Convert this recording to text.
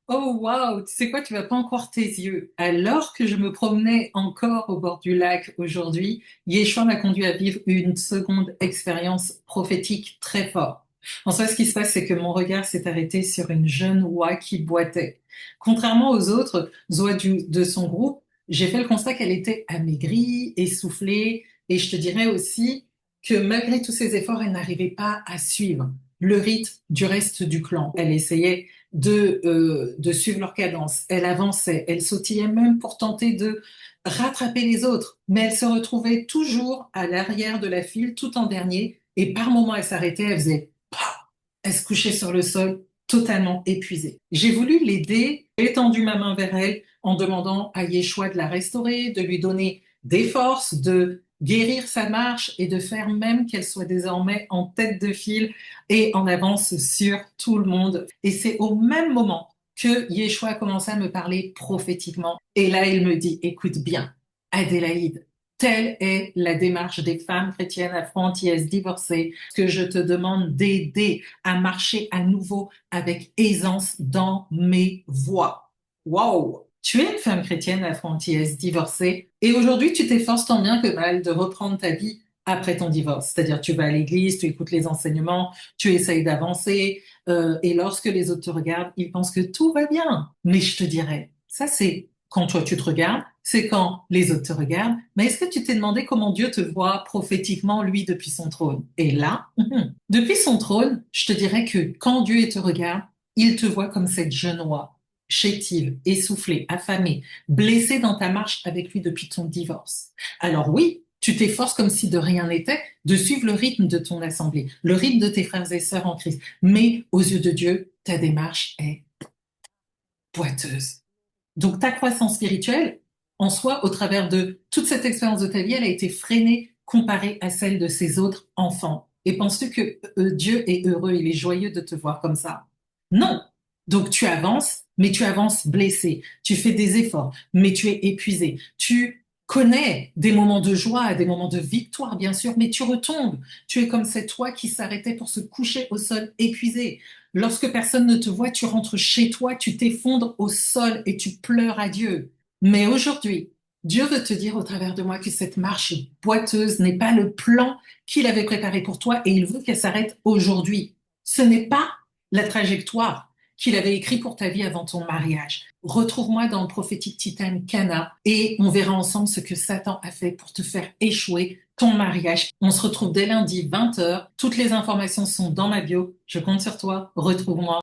Oh waouh, tu sais quoi, tu vas pas en croire tes yeux. Alors que je me promenais encore au bord du lac aujourd'hui, Yeshua m'a conduit à vivre une seconde expérience prophétique très forte. En soi, ce qui se passe, c'est que mon regard s'est arrêté sur une jeune oie qui boitait. Contrairement aux autres oies de son groupe, j'ai fait le constat qu'elle était amaigrie, essoufflée, et je te dirais aussi que malgré tous ses efforts, elle n'arrivait pas à suivre le rythme du reste du clan. Elle essayait de suivre leur cadence. Elle avançait, elle sautillait même pour tenter de rattraper les autres, mais elle se retrouvait toujours à l'arrière de la file, tout en dernier, et par moments elle s'arrêtait, elle faisait pah, elle se couchait sur le sol, totalement épuisée. J'ai voulu l'aider, j'ai étendu ma main vers elle en demandant à Yeshua de la restaurer, de lui donner des forces, de guérir sa marche et de faire même qu'elle soit désormais en tête de file et en avance sur tout le monde. Et c'est au même moment que Yeshua a commencé à me parler prophétiquement. Et là, il me dit, écoute bien, Adélaïde, telle est la démarche des femmes chrétiennes afro-antillaises divorcées que je te demande d'aider à marcher à nouveau avec aisance dans mes voies. Wow! Tu es une femme chrétienne afro-antillaise divorcée et aujourd'hui tu t'efforces tant bien que mal de reprendre ta vie après ton divorce. C'est-à-dire tu vas à l'église, tu écoutes les enseignements, tu essayes d'avancer et lorsque les autres te regardent, ils pensent que tout va bien. Mais je te dirais, ça c'est quand toi tu te regardes, c'est quand les autres te regardent. Mais est-ce que tu t'es demandé comment Dieu te voit prophétiquement, lui, depuis son trône? Et là, depuis son trône, je te dirais que quand Dieu te regarde, il te voit comme cette jeune oie, chétive, essoufflée, affamée, blessée dans ta marche avec lui depuis ton divorce. Alors oui, tu t'efforces comme si de rien n'était de suivre le rythme de ton assemblée, le rythme de tes frères et sœurs en Christ. Mais aux yeux de Dieu, ta démarche est boiteuse. Donc ta croissance spirituelle, en soi, au travers de toute cette expérience de ta vie, elle a été freinée comparée à celle de ses autres enfants. Et penses-tu que Dieu est heureux, il est joyeux de te voir comme ça? Non. Donc tu avances, mais tu avances blessé. Tu fais des efforts, mais tu es épuisé. Tu connais des moments de joie, des moments de victoire, bien sûr, mais tu retombes. Tu es comme cette oie qui s'arrêtait pour se coucher au sol épuisé. Lorsque personne ne te voit, tu rentres chez toi, tu t'effondres au sol et tu pleures à Dieu. Mais aujourd'hui, Dieu veut te dire au travers de moi que cette marche boiteuse n'est pas le plan qu'il avait préparé pour toi et il veut qu'elle s'arrête aujourd'hui. Ce n'est pas la trajectoire qu'il avait écrite pour ta vie avant ton mariage. Retrouve-moi dans le prophétique Titane Cana et on verra ensemble ce que Satan a fait pour te faire échouer ton mariage. On se retrouve dès lundi 20h. Toutes les informations sont dans ma bio. Je compte sur toi. Retrouve-moi.